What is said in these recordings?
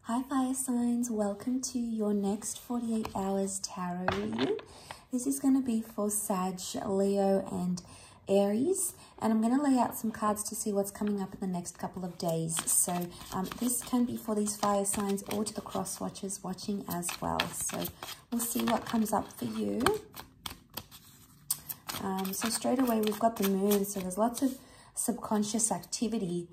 Hi fire signs, welcome to your next 48 hours tarot reading. This is going to be for Sag, Leo and Aries, and I'm going to lay out some cards to see what's coming up in the next couple of days. So this can be for these fire signs or to the cross watchers watching as well. So we'll see what comes up for you. So straight away we've got the moon, so there's lots of subconscious activity.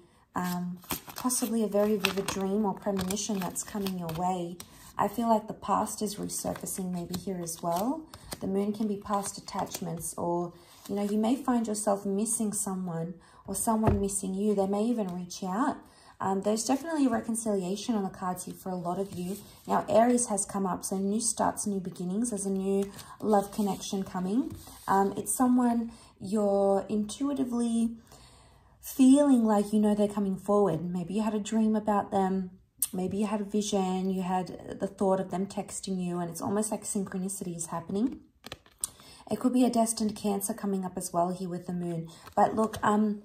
Possibly a very vivid dream or premonition that's coming your way. I feel like the past is resurfacing maybe here as well. The moon can be past attachments, or, you know, you may find yourself missing someone or someone missing you. They may even reach out. There's definitely a reconciliation on the cards here for a lot of you. Now, Aries has come up, so new starts, new beginnings. There's a new love connection coming. It's someone you're intuitively feeling like you know they're coming forward. Maybe you had a dream about them. Maybe you had a vision. You had the thought of them texting you, and it's almost like synchronicity is happening. It could be a destined Cancer coming up as well here with the moon. But look, I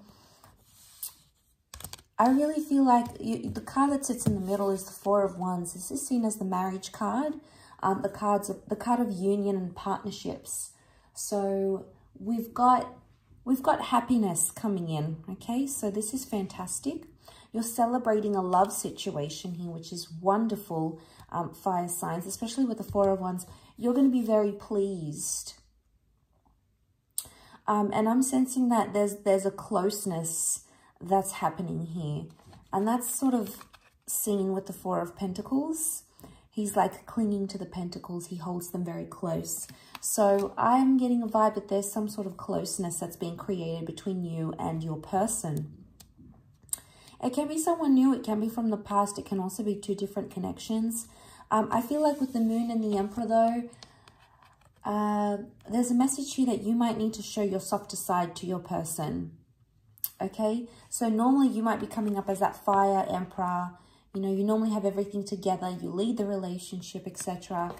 really feel like the card that sits in the middle is the Four of Wands. This is seen as the marriage card, the card of union and partnerships. So we've got happiness coming in, okay? So this is fantastic. You're celebrating a love situation here, which is wonderful, fire signs, especially with the Four of Wands. You're going to be very pleased. And I'm sensing that there's a closeness that's happening here. And that's sort of seen with the Four of Pentacles. He's like clinging to the pentacles. He holds them very close. So I'm getting a vibe that there's some sort of closeness that's being created between you and your person. It can be someone new. It can be from the past. It can also be two different connections. I feel like with the moon and the Emperor, though, there's a message here that you might need to show your softer side to your person. Okay? So normally you might be coming up as that fire Emperor. You know, you normally have everything together. You lead the relationship, etc.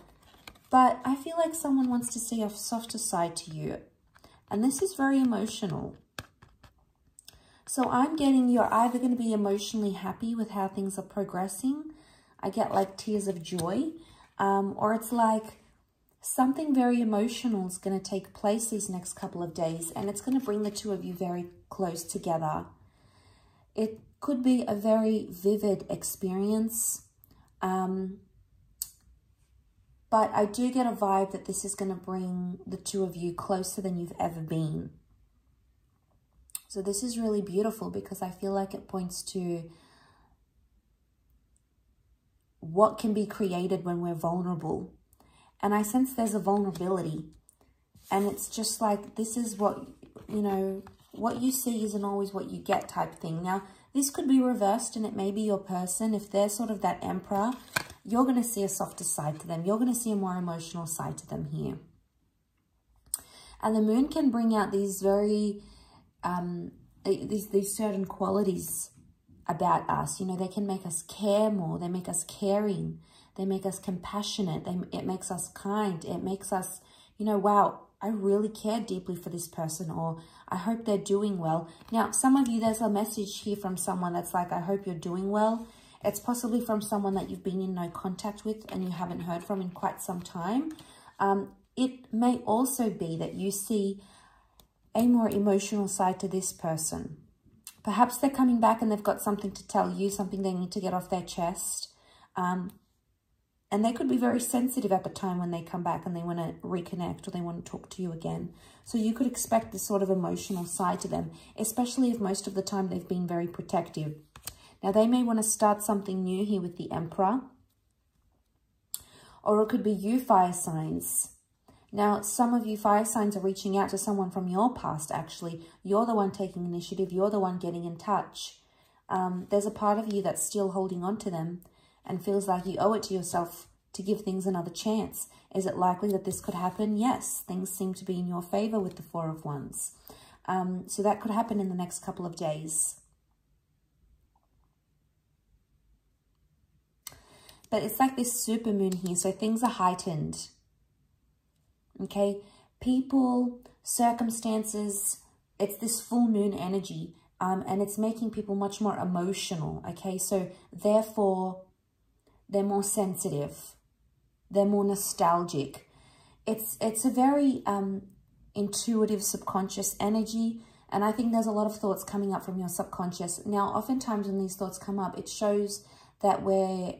But I feel like someone wants to see a softer side to you. And this is very emotional. So I'm getting you're either going to be emotionally happy with how things are progressing. I get like tears of joy. Or it's like something very emotional is going to take place these next couple of days. And it's going to bring the two of you very close together. It could be a very vivid experience. But I do get a vibe that this is going to bring the two of you closer than you've ever been. So this is really beautiful because I feel like it points to what can be created when we're vulnerable. And I sense there's a vulnerability. And it's just like, this is what, you know, what you see isn't always what you get type thing. Now, this could be reversed and it may be your person. If they're sort of that Emperor, you're going to see a softer side to them. You're going to see a more emotional side to them here. And the moon can bring out these very, these certain qualities about us. You know, they can make us care more. They make us caring. They make us compassionate. It makes us kind. It makes us, you know, wow, I really care deeply for this person, or I hope they're doing well. Now, some of you, there's a message here from someone that's like, I hope you're doing well. It's possibly from someone that you've been in no contact with and you haven't heard from in quite some time. It may also be that you see a more emotional side to this person. Perhaps they're coming back and they've got something to tell you, something they need to get off their chest. And they could be very sensitive at the time when they come back and they want to reconnect or they want to talk to you again. So you could expect this sort of emotional side to them, especially if most of the time they've been very protective. Now, they may want to start something new here with the Emperor. Or it could be you, fire signs. Now, some of you fire signs are reaching out to someone from your past, actually. You're the one taking initiative. You're the one getting in touch. There's a part of you that's still holding on to them and feels like you owe it to yourself to give things another chance. Is it likely that this could happen? Yes, things seem to be in your favor with the Four of Wands. So that could happen in the next couple of days. But it's like this super moon here, so things are heightened. Okay, people, circumstances, it's this full moon energy, and it's making people much more emotional. Okay, so therefore They're more sensitive. They're more nostalgic. It's a very intuitive subconscious energy. And I think there's a lot of thoughts coming up from your subconscious. Now, oftentimes when these thoughts come up, it shows that we're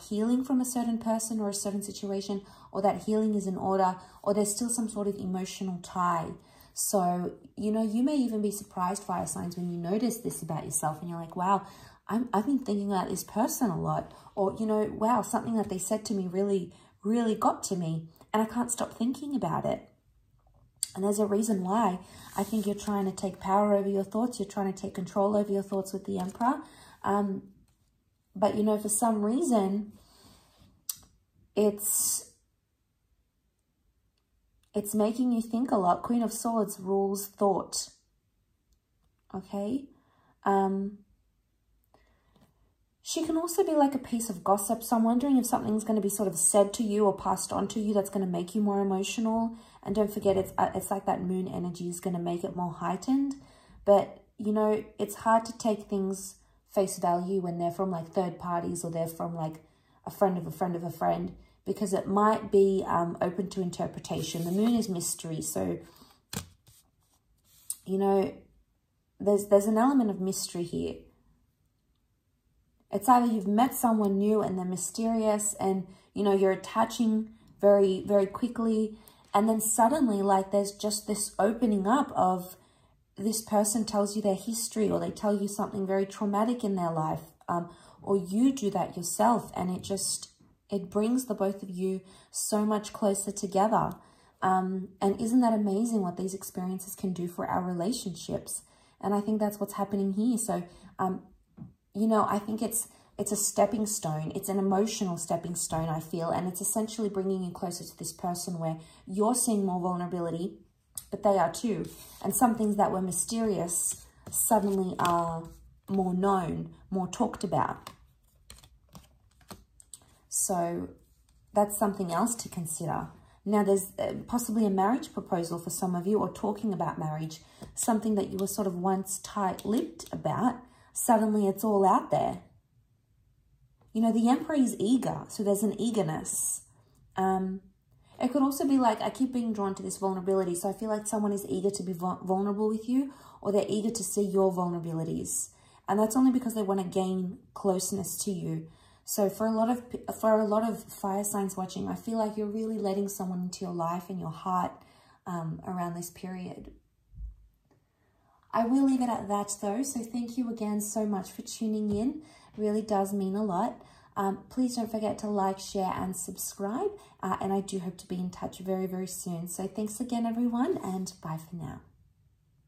healing from a certain person or a certain situation, or that healing is in order, or there's still some sort of emotional tie. So, you know, you may even be surprised, fire signs, when you notice this about yourself and you're like, wow, I've been thinking about this person a lot. Or, you know, wow, something that they said to me really, really got to me and I can't stop thinking about it. And there's a reason why. I think you're trying to take power over your thoughts. You're trying to take control over your thoughts with the Emperor. But, you know, for some reason, it's making you think a lot. Queen of Swords rules thought. Okay? She can also be like a piece of gossip. So I'm wondering if something's going to be sort of said to you or passed on to you that's going to make you more emotional. And don't forget, it's like that moon energy is going to make it more heightened. But, you know, it's hard to take things face value when they're from like third parties, or they're from like a friend of a friend of a friend, because it might be open to interpretation. The moon is mystery. So, you know, there's an element of mystery here. It's either you've met someone new and they're mysterious and, you know, you're attaching very, very quickly. And then suddenly, like, there's just this opening up of this person tells you their history, or they tell you something very traumatic in their life, or you do that yourself. And it brings the both of you so much closer together. And isn't that amazing what these experiences can do for our relationships? And I think that's what's happening here. So, you know, I think it's a stepping stone. It's an emotional stepping stone, I feel. And it's essentially bringing you closer to this person where you're seeing more vulnerability, but they are too. And some things that were mysterious suddenly are more known, more talked about. So that's something else to consider. Now, there's possibly a marriage proposal for some of you, or talking about marriage, something that you were sort of once tight-lipped about. Suddenly it's all out there. You know, the Emperor is eager, so there's an eagerness. It could also be like, I keep being drawn to this vulnerability, so I feel like someone is eager to be vulnerable with you, or they're eager to see your vulnerabilities. And that's only because they want to gain closeness to you. So for a lot of fire signs watching, I feel like you're really letting someone into your life and your heart around this period. I will leave it at that though. So thank you again so much for tuning in. It really does mean a lot. Please don't forget to like, share and subscribe. And I do hope to be in touch very, very soon. So thanks again, everyone, and bye for now.